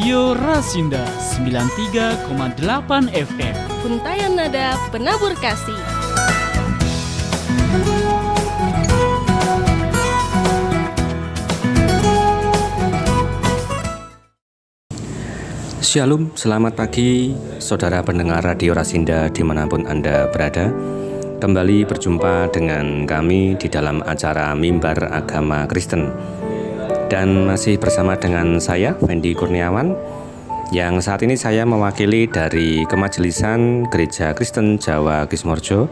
Radio Rasinda 93,8 FM. Untayan nada penabur kasih. Shalom, selamat pagi saudara pendengar Radio Rasinda dimanapun Anda berada. Kembali berjumpa dengan kami di dalam acara Mimbar Agama Kristen. Dan masih bersama dengan saya, Fendi Kurniawan, yang saat ini saya mewakili dari Kemajelisan Gereja Kristen Jawa Kismorjo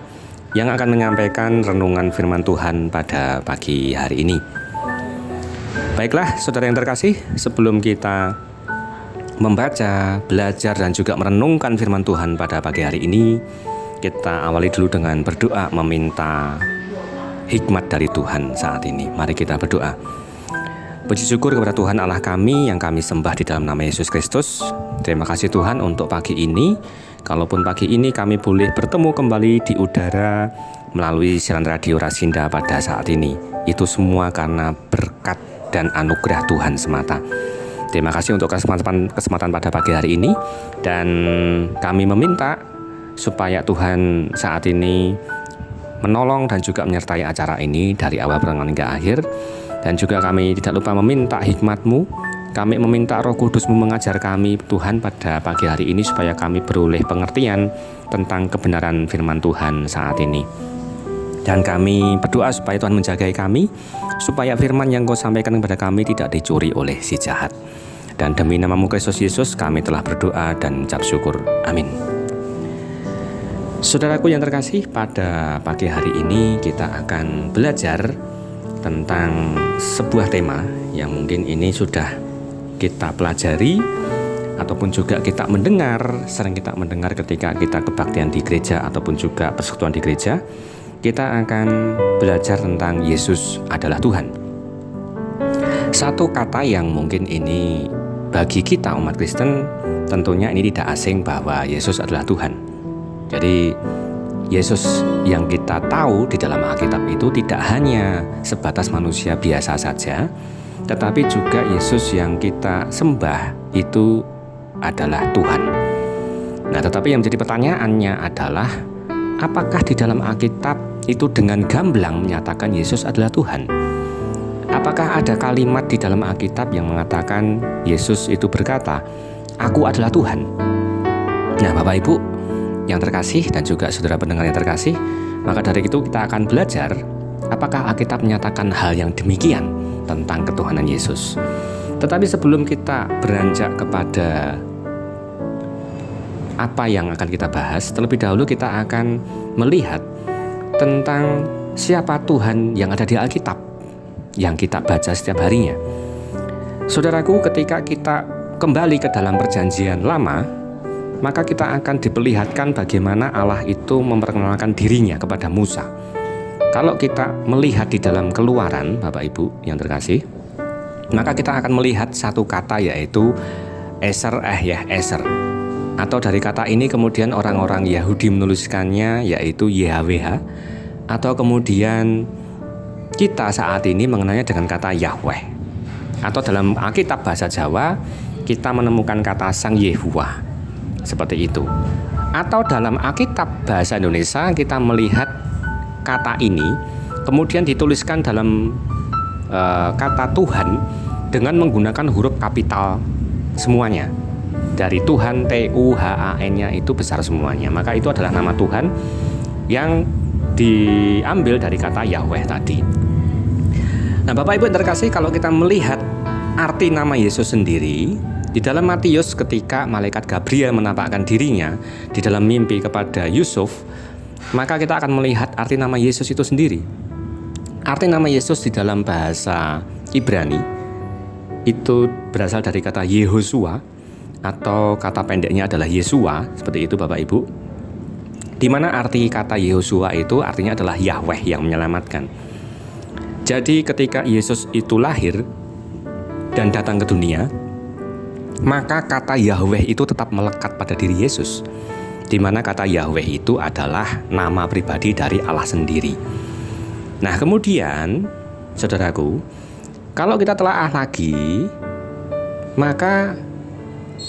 yang akan menyampaikan renungan firman Tuhan pada pagi hari ini. Baiklah saudara yang terkasih, sebelum kita membaca, belajar dan juga merenungkan firman Tuhan pada pagi hari ini, kita awali dulu dengan berdoa meminta hikmat dari Tuhan saat ini. Mari kita berdoa. Puji syukur kepada Tuhan Allah kami yang kami sembah di dalam nama Yesus Kristus. Terima kasih Tuhan untuk pagi ini. Kalaupun pagi ini kami boleh bertemu kembali di udara melalui siaran Radio Rasinda pada saat ini, itu semua karena berkat dan anugerah Tuhan semata. Terima kasih untuk kesempatan pada pagi hari ini. Dan kami meminta supaya Tuhan saat ini menolong dan juga menyertai acara ini dari awal pertengahan hingga akhir. Dan juga kami tidak lupa meminta hikmat-Mu. Kami meminta Roh Kudus-Mu mengajar kami Tuhan pada pagi hari ini, supaya kami beroleh pengertian tentang kebenaran firman Tuhan saat ini. Dan kami berdoa supaya Tuhan menjagai kami, supaya firman yang Kau sampaikan kepada kami tidak dicuri oleh si jahat. Dan demi nama-Mu Kristus Yesus kami telah berdoa dan mengucap syukur. Amin. Saudaraku yang terkasih, pada pagi hari ini kita akan belajar tentang sebuah tema yang mungkin ini sudah kita pelajari ataupun juga kita sering kita mendengar ketika kita kebaktian di gereja ataupun juga persekutuan di gereja. Kita akan belajar tentang Yesus adalah Tuhan. Satu kata yang mungkin ini bagi kita umat Kristen tentunya ini tidak asing, bahwa Yesus adalah Tuhan. Jadi Yesus yang kita tahu di dalam Alkitab itu tidak hanya sebatas manusia biasa saja, tetapi juga Yesus yang kita sembah itu adalah Tuhan. Nah, tetapi yang menjadi pertanyaannya adalah, apakah di dalam Alkitab itu dengan gamblang menyatakan Yesus adalah Tuhan? Apakah ada kalimat di dalam Alkitab yang mengatakan Yesus itu berkata, "Aku adalah Tuhan"? Nah, Bapak Ibu yang terkasih dan juga saudara pendengar yang terkasih, maka dari itu kita akan belajar apakah Alkitab menyatakan hal yang demikian tentang ketuhanan Yesus. Tetapi sebelum kita beranjak kepada apa yang akan kita bahas, terlebih dahulu kita akan melihat tentang siapa Tuhan yang ada di Alkitab yang kita baca setiap harinya. Saudaraku, ketika kita kembali ke dalam Perjanjian Lama, maka kita akan diperlihatkan bagaimana Allah itu memperkenalkan dirinya kepada Musa. Kalau kita melihat di dalam Keluaran, Bapak Ibu yang terkasih, maka kita akan melihat satu kata, yaitu Eser. Atau dari kata ini kemudian orang-orang Yahudi menuliskannya yaitu YHWH, atau kemudian kita saat ini mengenalnya dengan kata Yahweh. Atau dalam Alkitab bahasa Jawa kita menemukan kata Sang Yehuwa, seperti itu. Atau dalam Alkitab bahasa Indonesia kita melihat kata ini kemudian dituliskan dalam kata Tuhan dengan menggunakan huruf kapital semuanya. Dari Tuhan, T-U-H-A-N-nya itu besar semuanya. Maka itu adalah nama Tuhan yang diambil dari kata Yahweh tadi. Nah, Bapak Ibu yang terkasih, kalau kita melihat arti nama Yesus sendiri, di dalam Matius ketika malaikat Gabriel menampakkan dirinya di dalam mimpi kepada Yusuf, maka kita akan melihat arti nama Yesus itu sendiri. Arti nama Yesus di dalam bahasa Ibrani itu berasal dari kata Yehosua, atau kata pendeknya adalah Yesua, seperti itu Bapak Ibu. Di mana arti kata Yehosua itu artinya adalah Yahweh yang menyelamatkan. Jadi ketika Yesus itu lahir dan datang ke dunia, maka kata Yahweh itu tetap melekat pada diri Yesus, di mana kata Yahweh itu adalah nama pribadi dari Allah sendiri. Nah, kemudian saudaraku, kalau kita telaah lagi, maka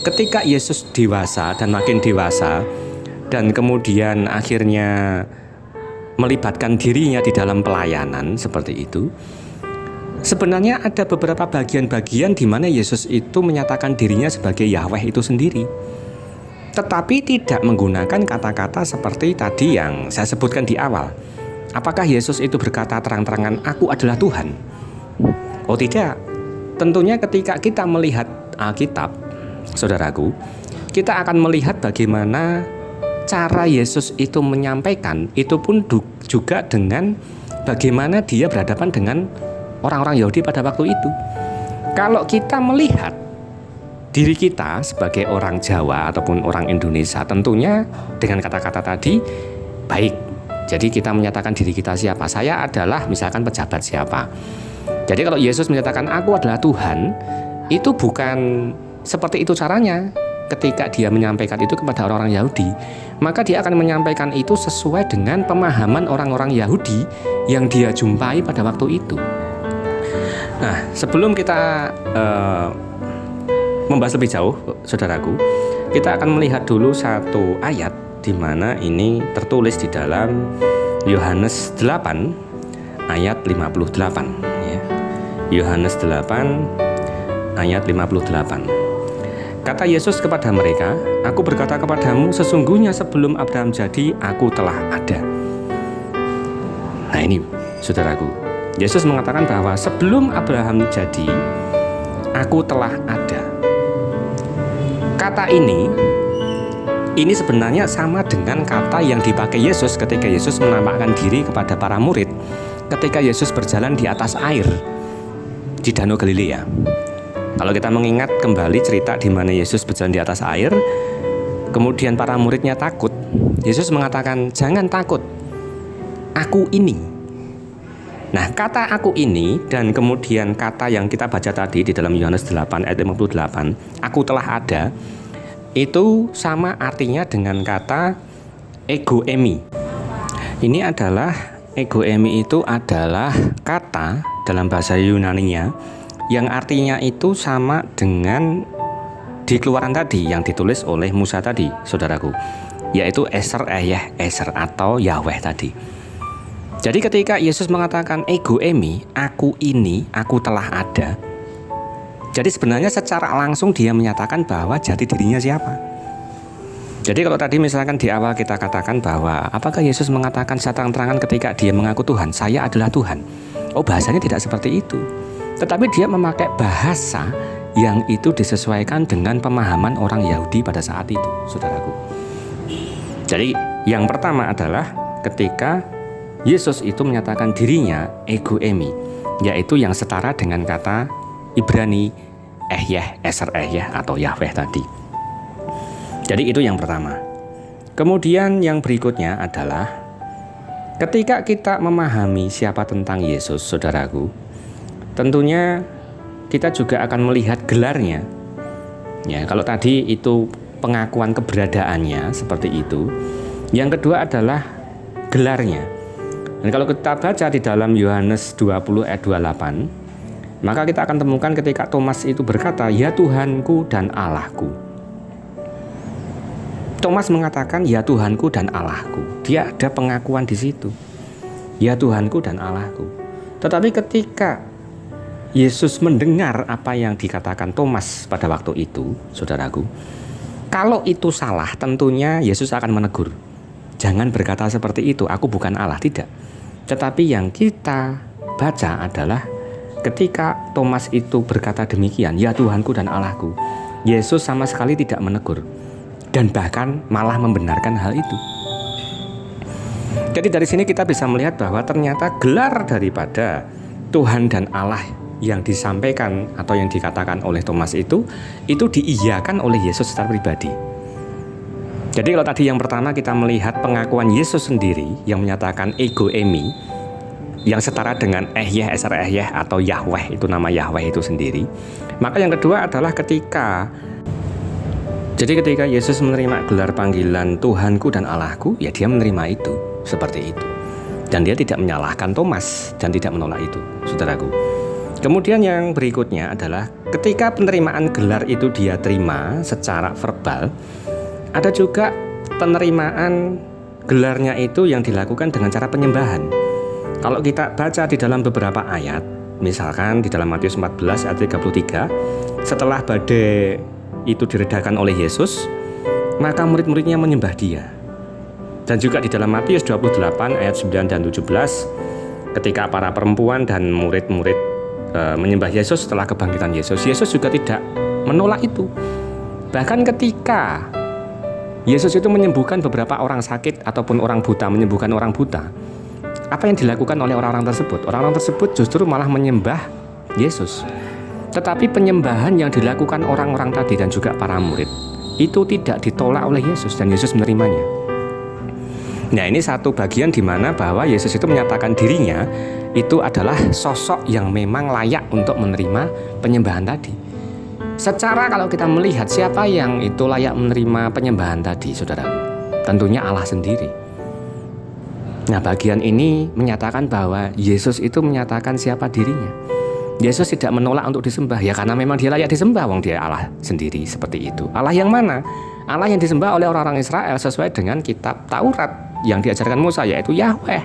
ketika Yesus dewasa dan makin dewasa, dan kemudian akhirnya melibatkan dirinya di dalam pelayanan seperti itu, sebenarnya ada beberapa bagian-bagian di mana Yesus itu menyatakan dirinya sebagai Yahweh itu sendiri, tetapi tidak menggunakan kata-kata seperti tadi yang saya sebutkan di awal. Apakah Yesus itu berkata terang-terangan, "Aku adalah Tuhan"? Oh tidak. Tentunya ketika kita melihat Alkitab, saudaraku, kita akan melihat bagaimana cara Yesus itu menyampaikan, itu pun juga dengan bagaimana dia berhadapan dengan orang-orang Yahudi pada waktu itu. Kalau kita melihat diri kita sebagai orang Jawa ataupun orang Indonesia, tentunya dengan kata-kata tadi, baik. Jadi kita menyatakan diri kita siapa? Saya adalah misalkan pejabat siapa. Jadi kalau Yesus menyatakan aku adalah Tuhan, itu bukan seperti itu caranya. Ketika dia menyampaikan itu kepada orang-orang Yahudi, maka dia akan menyampaikan itu sesuai dengan pemahaman orang-orang Yahudi yang dia jumpai pada waktu itu. Nah, sebelum kita membahas lebih jauh, saudaraku, kita akan melihat dulu satu ayat di mana ini tertulis di dalam Yohanes 8 ayat 58 ya. Yohanes 8 ayat 58. Kata Yesus kepada mereka, "Aku berkata kepadamu, sesungguhnya sebelum Abraham jadi, aku telah ada." Nah ini, saudaraku, Yesus mengatakan bahwa sebelum Abraham jadi, aku telah ada. Kata ini sebenarnya sama dengan kata yang dipakai Yesus ketika Yesus menampakkan diri kepada para murid ketika Yesus berjalan di atas air di Danau Galilea. Kalau kita mengingat kembali cerita di mana Yesus berjalan di atas air, kemudian para muridnya takut. Yesus mengatakan, "Jangan takut, aku ini." Nah, kata "aku ini" dan kemudian kata yang kita baca tadi di dalam Yohanes 8 ayat 58, "Aku telah ada", itu sama artinya dengan kata ego emi. Ini adalah ego emi, itu adalah kata dalam bahasa Yunaninya yang artinya itu sama dengan di Keluaran tadi yang ditulis oleh Musa tadi, saudaraku, yaitu Eser Ehyeh Eser atau Yahweh tadi. Jadi ketika Yesus mengatakan ego emi, aku ini, aku telah ada, jadi sebenarnya secara langsung dia menyatakan bahwa jati dirinya siapa. Jadi kalau tadi misalkan di awal kita katakan bahwa apakah Yesus mengatakan secara terang-terangan ketika dia mengaku Tuhan, "Saya adalah Tuhan"? Oh, bahasanya tidak seperti itu. Tetapi dia memakai bahasa yang itu disesuaikan dengan pemahaman orang Yahudi pada saat itu, saudaraku. Jadi yang pertama adalah ketika Yesus itu menyatakan dirinya ego emi, yaitu yang setara dengan kata Ibrani Ehyeh Eser Ehyeh atau Yahweh tadi. Jadi itu yang pertama. Kemudian yang berikutnya adalah ketika kita memahami siapa tentang Yesus, saudaraku, tentunya kita juga akan melihat gelarnya. Ya, kalau tadi itu pengakuan keberadaannya seperti itu. Yang kedua adalah gelarnya. Dan kalau kita baca di dalam Yohanes 20 ayat 28, maka kita akan temukan ketika Thomas itu berkata, "Ya Tuhanku dan Allahku." Thomas mengatakan, "Ya Tuhanku dan Allahku." Dia ada pengakuan di situ. Ya Tuhanku dan Allahku. Tetapi ketika Yesus mendengar apa yang dikatakan Thomas pada waktu itu, saudaraku, kalau itu salah, tentunya Yesus akan menegur. Jangan berkata seperti itu, aku bukan Allah, tidak. Tetapi yang kita baca adalah ketika Thomas itu berkata demikian, "Ya Tuhanku dan Allahku", Yesus sama sekali tidak menegur dan bahkan malah membenarkan hal itu. Jadi dari sini kita bisa melihat bahwa ternyata gelar daripada Tuhan dan Allah yang disampaikan atau yang dikatakan oleh Thomas itu diiyakan oleh Yesus secara pribadi. Jadi kalau tadi yang pertama kita melihat pengakuan Yesus sendiri yang menyatakan ego emi, yang setara dengan Ehyeh Eser Ehyeh atau Yahweh, itu nama Yahweh itu sendiri. Maka yang kedua adalah ketika Yesus menerima gelar panggilan Tuhanku dan Allahku, ya dia menerima itu seperti itu. Dan dia tidak menyalahkan Thomas dan tidak menolak itu, saudaraku. Kemudian yang berikutnya adalah ketika penerimaan gelar itu dia terima secara verbal, ada juga penerimaan gelarnya itu yang dilakukan dengan cara penyembahan. Kalau kita baca di dalam beberapa ayat, misalkan di dalam Matius 14 ayat 33, setelah badai itu diredakan oleh Yesus, maka murid-muridnya menyembah dia. Dan juga di dalam Matius 28 ayat 9 dan 17, ketika para perempuan dan murid-murid menyembah Yesus setelah kebangkitan Yesus, Yesus juga tidak menolak itu. Bahkan ketika Yesus itu menyembuhkan beberapa orang sakit ataupun orang buta, menyembuhkan orang buta, apa yang dilakukan oleh orang-orang tersebut? Orang-orang tersebut justru malah menyembah Yesus. Tetapi penyembahan yang dilakukan orang-orang tadi dan juga para murid itu tidak ditolak oleh Yesus dan Yesus menerimanya. Nah, ini satu bagian di mana bahwa Yesus itu menyatakan dirinya itu adalah sosok yang memang layak untuk menerima penyembahan tadi. Secara kalau kita melihat siapa yang itu layak menerima penyembahan tadi, saudaraku, tentunya Allah sendiri. Nah, bagian ini menyatakan bahwa Yesus itu menyatakan siapa dirinya. Yesus tidak menolak untuk disembah, ya karena memang dia layak disembah, wong dia Allah sendiri, seperti itu. Allah yang mana? Allah yang disembah oleh orang-orang Israel sesuai dengan kitab Taurat yang diajarkan Musa, yaitu Yahweh.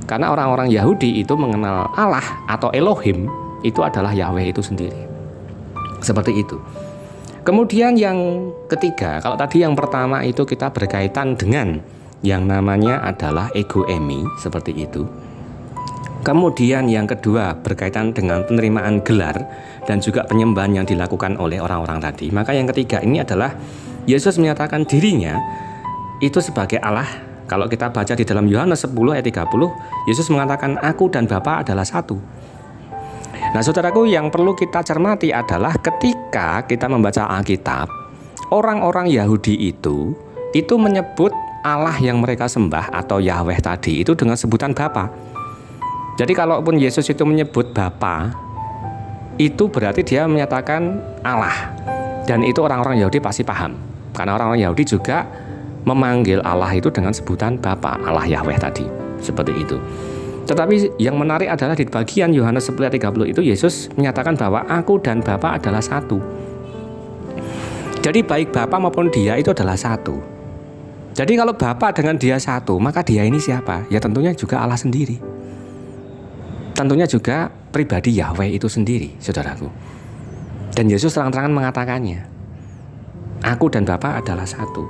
Karena orang-orang Yahudi itu mengenal Allah atau Elohim itu adalah Yahweh itu sendiri. Seperti itu. Kemudian yang ketiga, kalau tadi yang pertama itu kita berkaitan dengan yang namanya adalah egoemi, seperti itu. Kemudian yang kedua berkaitan dengan penerimaan gelar dan juga penyembahan yang dilakukan oleh orang-orang tadi. Maka yang ketiga ini adalah Yesus menyatakan dirinya itu sebagai Allah. Kalau kita baca di dalam Yohanes 10 ayat 30, Yesus mengatakan aku dan Bapa adalah satu. Nah, saudaraku, yang perlu kita cermati adalah ketika kita membaca Alkitab, orang-orang Yahudi itu menyebut Allah yang mereka sembah atau Yahweh tadi itu dengan sebutan Bapa. Jadi kalaupun Yesus itu menyebut Bapa, itu berarti dia menyatakan Allah. Dan itu orang-orang Yahudi pasti paham. Karena orang-orang Yahudi juga memanggil Allah itu dengan sebutan Bapa, Allah Yahweh tadi. Seperti itu. Tetapi yang menarik adalah di bagian Yohanes 10 ayat 30 itu Yesus menyatakan bahwa aku dan Bapa adalah satu. Jadi baik Bapa maupun dia itu adalah satu. Jadi kalau Bapa dengan dia satu, maka dia ini siapa? Ya tentunya juga Allah sendiri. Tentunya juga pribadi Yahweh itu sendiri, saudaraku. Dan Yesus terang-terangan mengatakannya. Aku dan Bapa adalah satu.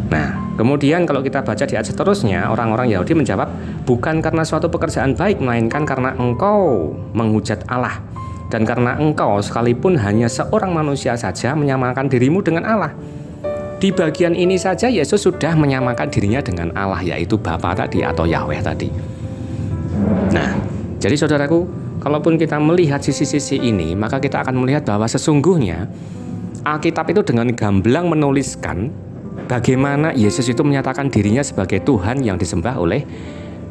Nah, kemudian kalau kita baca di ayat seterusnya, orang-orang Yahudi menjawab, bukan karena suatu pekerjaan baik, melainkan karena engkau menghujat Allah. Dan karena engkau sekalipun hanya seorang manusia saja menyamakan dirimu dengan Allah. Di bagian ini saja Yesus sudah menyamakan dirinya dengan Allah, yaitu Bapa tadi atau Yahweh tadi. Nah, jadi saudaraku, kalaupun kita melihat sisi-sisi ini, maka kita akan melihat bahwa sesungguhnya Alkitab itu dengan gamblang menuliskan bagaimana Yesus itu menyatakan dirinya sebagai Tuhan yang disembah oleh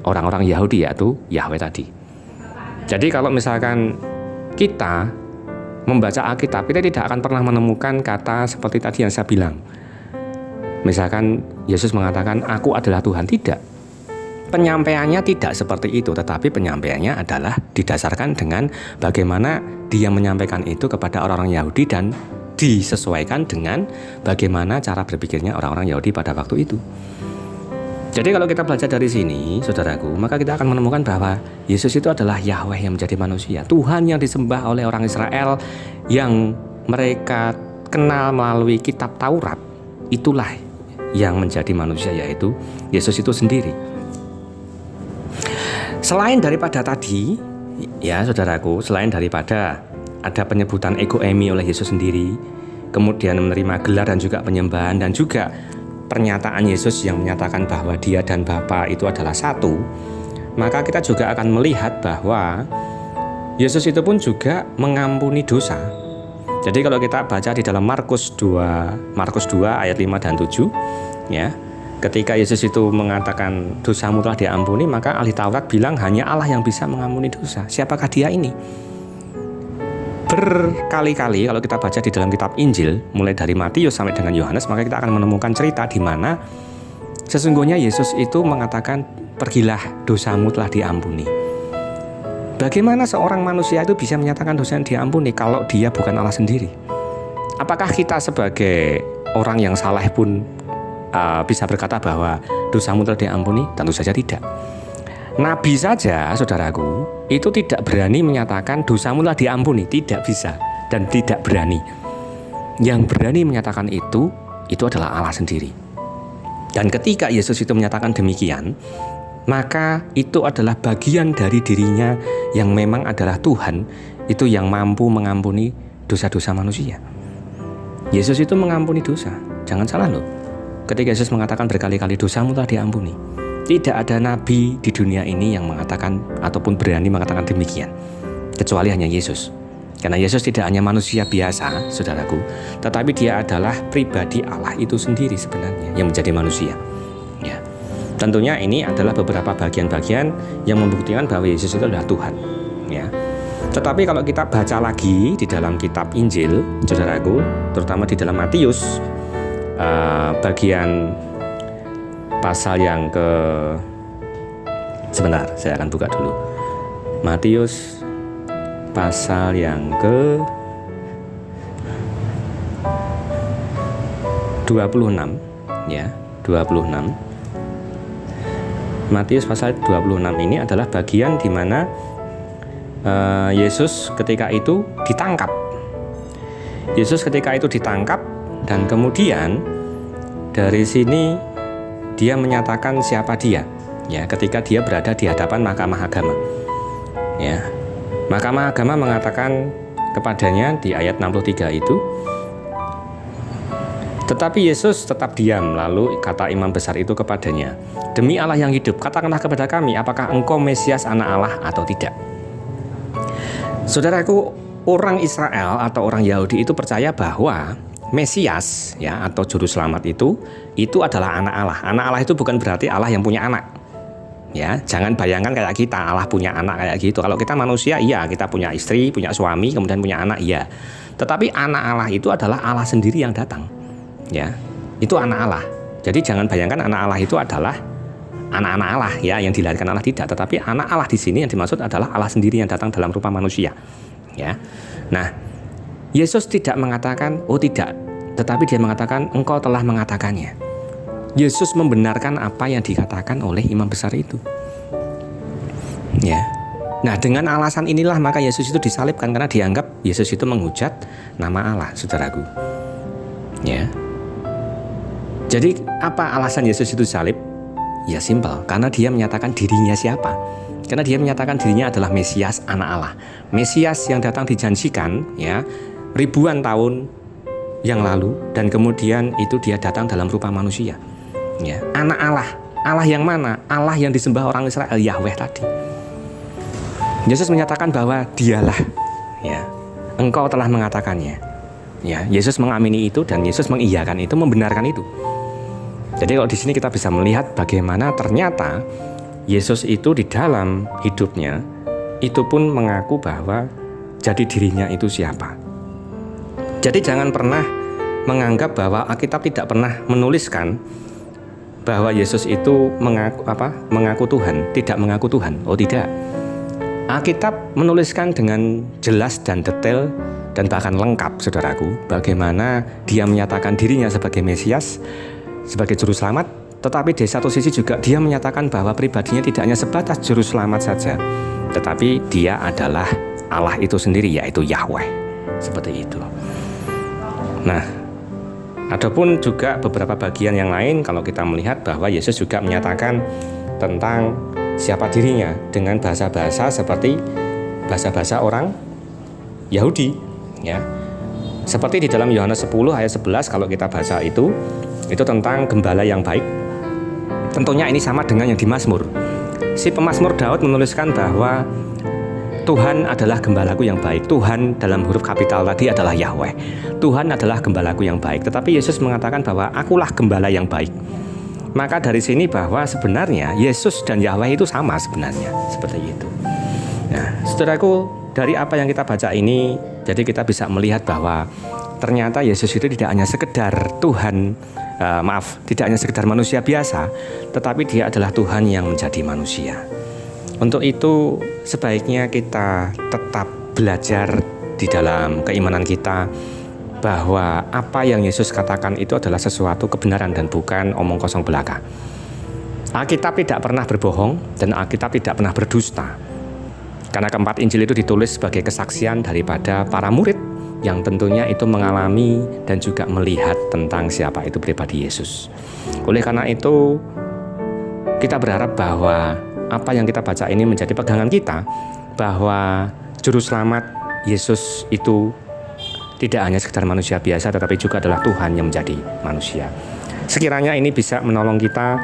orang-orang Yahudi, yaitu Yahweh tadi. Jadi kalau misalkan kita membaca Alkitab, kita tidak akan pernah menemukan kata seperti tadi yang saya bilang. Misalkan Yesus mengatakan, aku adalah Tuhan. Tidak. Penyampaiannya tidak seperti itu, tetapi penyampaiannya adalah didasarkan dengan bagaimana dia menyampaikan itu kepada orang-orang Yahudi dan disesuaikan dengan bagaimana cara berpikirnya orang-orang Yahudi pada waktu itu. Jadi kalau kita belajar dari sini, saudaraku, maka kita akan menemukan bahwa Yesus itu adalah Yahweh yang menjadi manusia, Tuhan yang disembah oleh orang Israel yang mereka kenal melalui kitab Taurat. Itulah yang menjadi manusia, yaitu Yesus itu sendiri. Selain daripada tadi, ya saudaraku, selain daripada ada penyebutan egoemi oleh Yesus sendiri, kemudian menerima gelar dan juga penyembahan, dan juga pernyataan Yesus yang menyatakan bahwa dia dan Bapa itu adalah satu, maka kita juga akan melihat bahwa Yesus itu pun juga mengampuni dosa. Jadi kalau kita baca di dalam Markus 2 ayat 5 dan 7, ya, ketika Yesus itu mengatakan dosamu telah diampuni, maka ahli Taurat bilang hanya Allah yang bisa mengampuni dosa. Siapakah dia ini? Berkali-kali kalau kita baca di dalam kitab Injil, mulai dari Matius sampai dengan Yohanes, maka kita akan menemukan cerita di mana sesungguhnya Yesus itu mengatakan, pergilah, dosamu telah diampuni. Bagaimana seorang manusia itu bisa menyatakan dosa yang diampuni kalau dia bukan Allah sendiri? Apakah kita sebagai orang yang salah pun bisa berkata bahwa dosamu telah diampuni? Tentu saja tidak. Nabi saja, saudaraku, itu tidak berani menyatakan dosamu telah diampuni. Tidak bisa dan tidak berani. Yang berani menyatakan itu adalah Allah sendiri. Dan ketika Yesus itu menyatakan demikian, maka itu adalah bagian dari dirinya yang memang adalah Tuhan, itu yang mampu mengampuni dosa-dosa manusia. Yesus itu mengampuni dosa. Jangan salah loh. Ketika Yesus mengatakan berkali-kali dosamu telah diampuni, tidak ada nabi di dunia ini yang mengatakan ataupun berani mengatakan demikian, kecuali hanya Yesus. Karena Yesus tidak hanya manusia biasa, saudaraku, tetapi dia adalah pribadi Allah itu sendiri sebenarnya yang menjadi manusia. Ya. Tentunya ini adalah beberapa bagian-bagian yang membuktikan bahwa Yesus itu adalah Tuhan. Ya. Tetapi kalau kita baca lagi di dalam kitab Injil, saudaraku, terutama di dalam Matius, bagian pasal yang sebentar, saya akan buka dulu. Matius pasal yang 26, ya, 26. Matius pasal 26 ini adalah bagian di mana Yesus ketika itu ditangkap. Yesus ketika itu ditangkap dan kemudian dari sini dia menyatakan siapa dia. Ya, ketika dia berada di hadapan Mahkamah Agama. Ya. Mahkamah Agama mengatakan kepadanya di ayat 63 itu, tetapi Yesus tetap diam. Lalu kata imam besar itu kepadanya, demi Allah yang hidup, katakanlah kepada kami, apakah engkau Mesias anak Allah atau tidak? Saudaraku, orang Israel atau orang Yahudi itu percaya bahwa Mesias, ya, atau juru selamat itu adalah anak Allah. Anak Allah itu bukan berarti Allah yang punya anak. Ya, jangan bayangkan kayak kita Allah punya anak kayak gitu. Kalau kita manusia, iya, kita punya istri, punya suami, kemudian punya anak, iya. Tetapi anak Allah itu adalah Allah sendiri yang datang. Ya, itu anak Allah. Jadi jangan bayangkan anak Allah itu adalah anak-anak Allah, ya, yang dilahirkan Allah, tidak. Tetapi anak Allah di sini yang dimaksud adalah Allah sendiri yang datang dalam rupa manusia. Ya, nah, Yesus tidak mengatakan, oh tidak, tetapi dia mengatakan engkau telah mengatakannya. Yesus membenarkan apa yang dikatakan oleh imam besar itu. Ya. Nah, dengan alasan inilah maka Yesus itu disalibkan, karena dianggap Yesus itu menghujat nama Allah, saudaraku. Ya. Jadi apa alasan Yesus itu salib? Ya simpel, karena dia menyatakan dirinya siapa. Karena dia menyatakan dirinya adalah Mesias, anak Allah. Mesias yang datang dijanjikan, ya, ribuan tahun yang lalu, dan kemudian itu dia datang dalam rupa manusia. Ya, anak Allah. Allah yang mana? Allah yang disembah orang Israel, Yahweh tadi. Yesus menyatakan bahwa dialah, ya, engkau telah mengatakannya. Ya, Yesus mengamini itu dan Yesus mengiyakan itu, membenarkan itu. Jadi kalau di sini kita bisa melihat bagaimana ternyata Yesus itu di dalam hidupnya itu pun mengaku bahwa jadi dirinya itu siapa. Jadi jangan pernah menganggap bahwa Alkitab tidak pernah menuliskan bahwa Yesus itu mengaku Tuhan, tidak mengaku Tuhan. Oh tidak. Alkitab menuliskan dengan jelas dan detail dan bahkan lengkap, saudaraku, bagaimana dia menyatakan dirinya sebagai Mesias, sebagai juru selamat, tetapi di satu sisi juga dia menyatakan bahwa pribadinya tidak hanya sebatas juru selamat saja, tetapi dia adalah Allah itu sendiri, yaitu Yahweh. Seperti itu. Nah, adapun juga beberapa bagian yang lain kalau kita melihat bahwa Yesus juga menyatakan tentang siapa dirinya dengan bahasa-bahasa seperti bahasa-bahasa orang Yahudi, ya. Seperti di dalam Yohanes 10 ayat 11 kalau kita baca itu tentang gembala yang baik. Tentunya ini sama dengan yang di Mazmur. Si pemazmur Daud menuliskan bahwa Tuhan adalah gembalaku yang baik. Tuhan dalam huruf kapital tadi adalah Yahweh. Tuhan adalah gembalaku yang baik. Tetapi Yesus mengatakan bahwa akulah gembala yang baik. Maka dari sini bahwa sebenarnya Yesus dan Yahweh itu sama sebenarnya. Seperti itu. Nah, saudaraku, dari apa yang kita baca ini, jadi kita bisa melihat bahwa ternyata Yesus itu tidak hanya sekedar Tuhan, tidak hanya sekedar manusia biasa, tetapi dia adalah Tuhan yang menjadi manusia. Untuk itu sebaiknya kita tetap belajar di dalam keimanan kita bahwa apa yang Yesus katakan itu adalah sesuatu kebenaran dan bukan omong kosong belaka. Alkitab tidak pernah berbohong dan Alkitab tidak pernah berdusta. Karena keempat Injil itu ditulis sebagai kesaksian daripada para murid yang tentunya itu mengalami dan juga melihat tentang siapa itu pribadi Yesus. Oleh karena itu, kita berharap bahwa apa yang kita baca ini menjadi pegangan kita, bahwa Juru Selamat Yesus itu tidak hanya sekedar manusia biasa, tetapi juga adalah Tuhan yang menjadi manusia. Sekiranya ini bisa menolong kita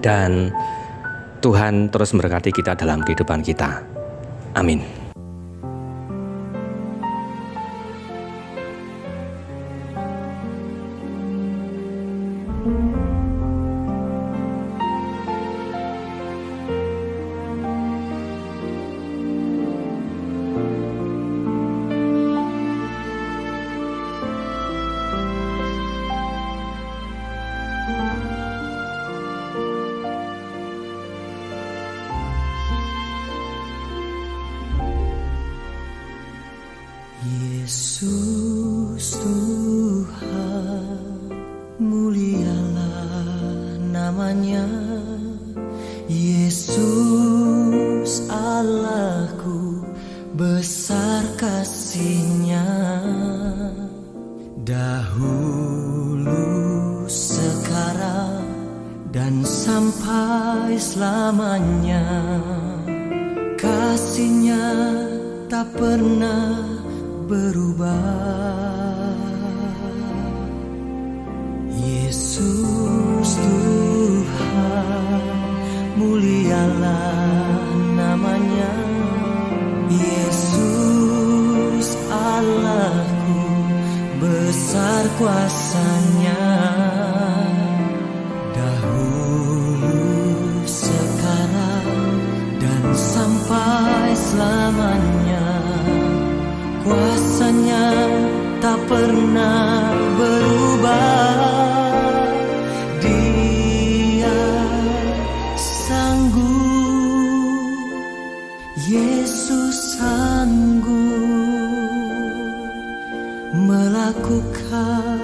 dan Tuhan terus memberkati kita dalam kehidupan kita. Amin. Yesus Tuhan, mulialah namanya. Yesus Allahku, besar kasih-Nya. Dahulu, sekarang, dan sampai selamanya. Kasih-Nya tak pernah berubah. Yesus Tuhan, mulialah namanya. Yesus Allahku, besar kuasa-Nya. Dahulu, sekarang, dan sampai selamanya. Kuasa-Nya tak pernah berubah. Dia sanggup, Yesus sanggup melakukan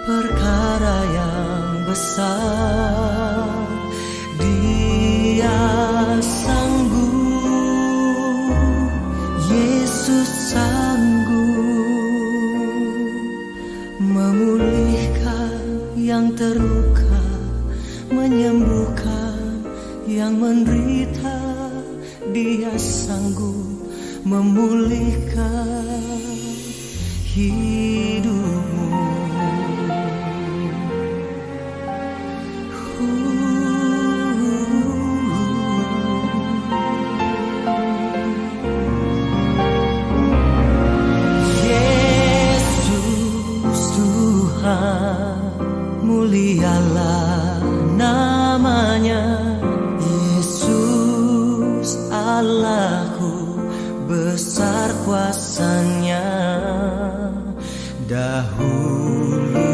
perkara yang besar. Dia sanggup, Yesus sanggup memulihkan yang terluka, menyembuhkan yang menderita. Dia sanggup memulihkan hidupmu. Mulialah namanya. Yesus Allahku, besar kuasa-Nya. Dahulu,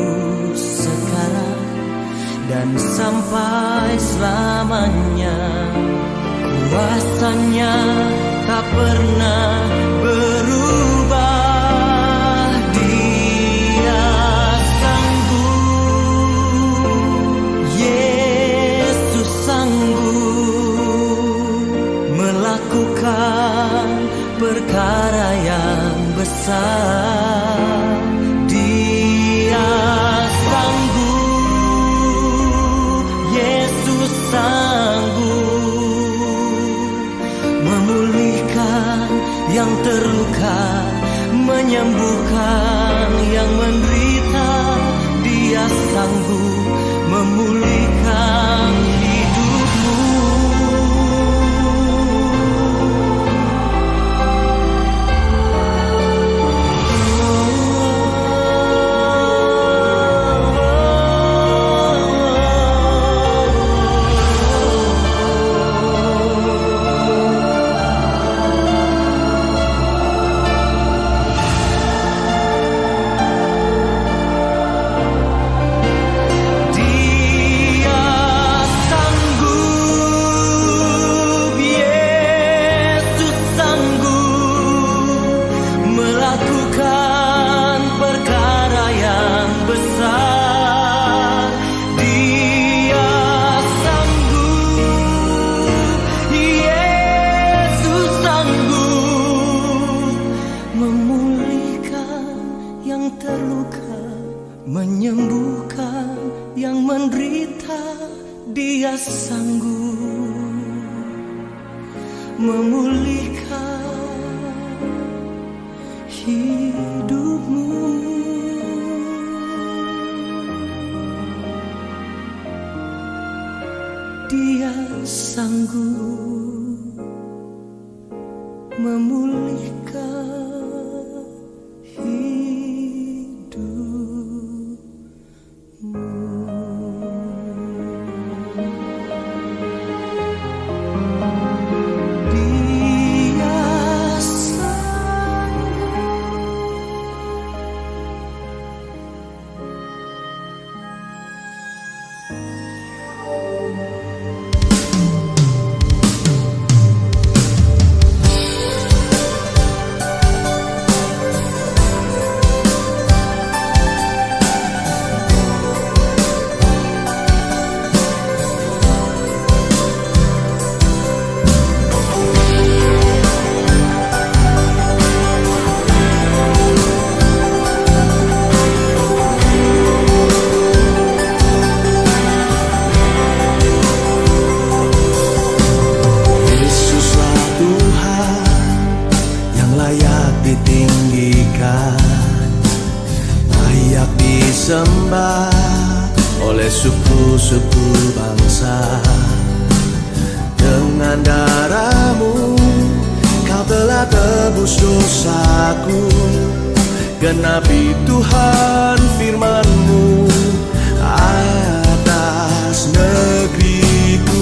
sekarang, dan sampai selamanya. Kuasa-Nya tak pernah berubah. Perkara yang besar. Dia sanggup, Yesus sanggup memulihkan yang terluka, menyembuhkan yang menderita. Dia sanggup memulihkan hidupmu. Dia sanggup memulihkan disembah oleh suku-suku bangsa. Dengan darahmu kau telah tebus dosaku. Genapi Tuhan firman-Mu atas negeriku.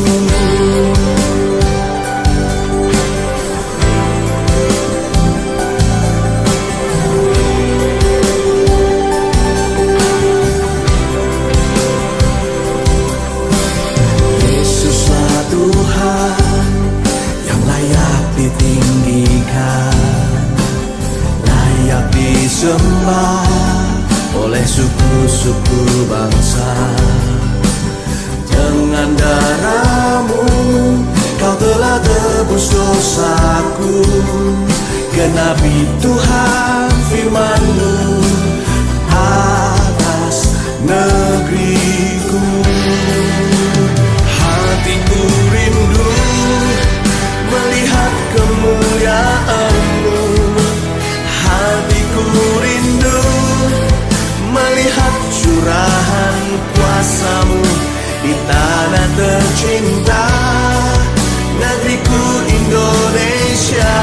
Layak disembah oleh suku-suku bangsa. Dengan darahmu kau telah tebus dosaku. Genapi Tuhan firman-Mu atas negeriku. Hatiku rindu melihat kemuliaan-Mu. Hatiku rindu melihat curahan kuasa-Mu di tanah tercinta, negeriku Indonesia.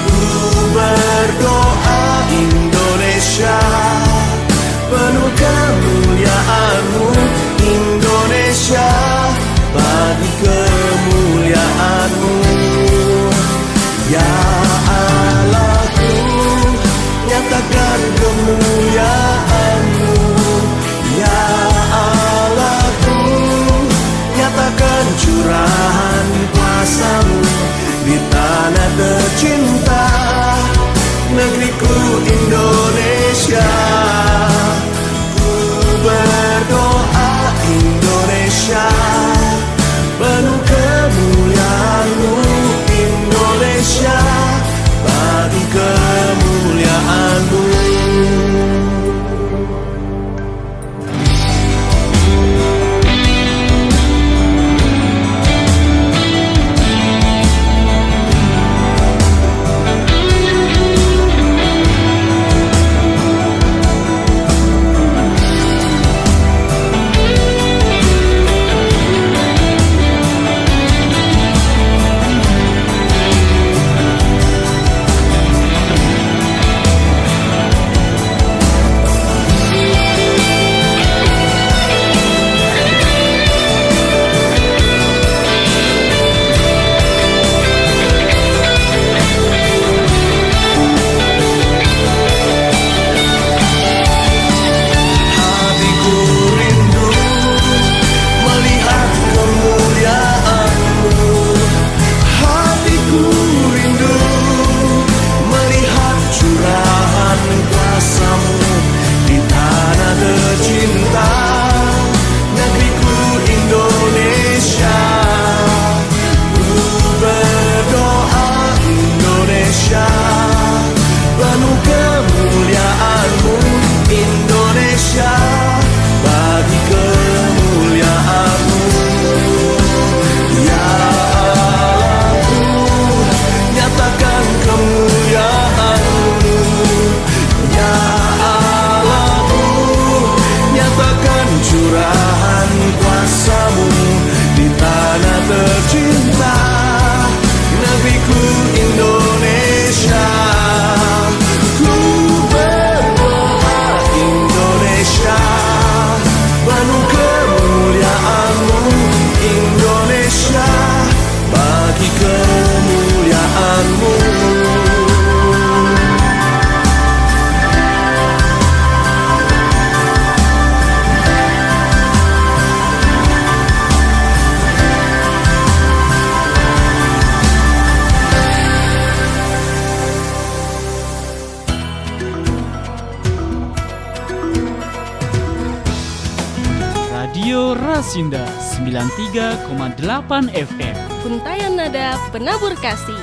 Ku berdoa Indonesia, penuh kemuliaan-Mu Indonesia, bagi kemuliaan-Mu. Ya Allahku, nyatakan kemuliaan-Mu. Ya Allahku, nyatakan curahan kuasa-Mu di tanah tercinta, negeriku Indonesia. Ku berdoa Indonesia, penuh kemuliaan-Mu Indonesia, bagi kemuliaan-Mu. Radio Rasinda 93,8 FM. Untayan nada penabur kasih.